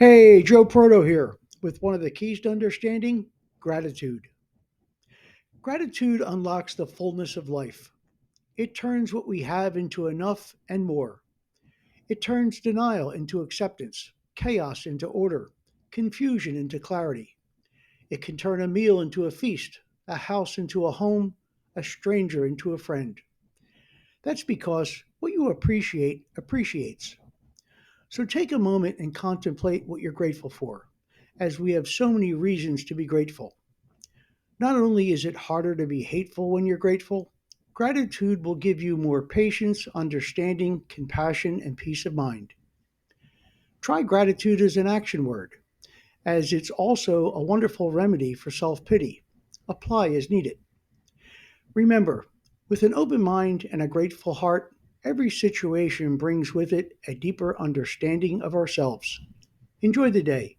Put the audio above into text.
Hey, Joe Proto here with one of the keys to understanding gratitude. Gratitude unlocks the fullness of life. It turns what we have into enough and more. It turns denial into acceptance, chaos into order, confusion into clarity. It can turn a meal into a feast, a house into a home, a stranger into a friend. That's because what you appreciate appreciates. So take a moment and contemplate what you're grateful for, as we have so many reasons to be grateful. Not only is it harder to be hateful when you're grateful, gratitude will give you more patience, understanding, compassion, and peace of mind. Try gratitude as an action word, as it's also a wonderful remedy for self pity. Apply as needed. Remember, with an open mind and a grateful heart, every situation brings with it a deeper understanding of ourselves. Enjoy the day.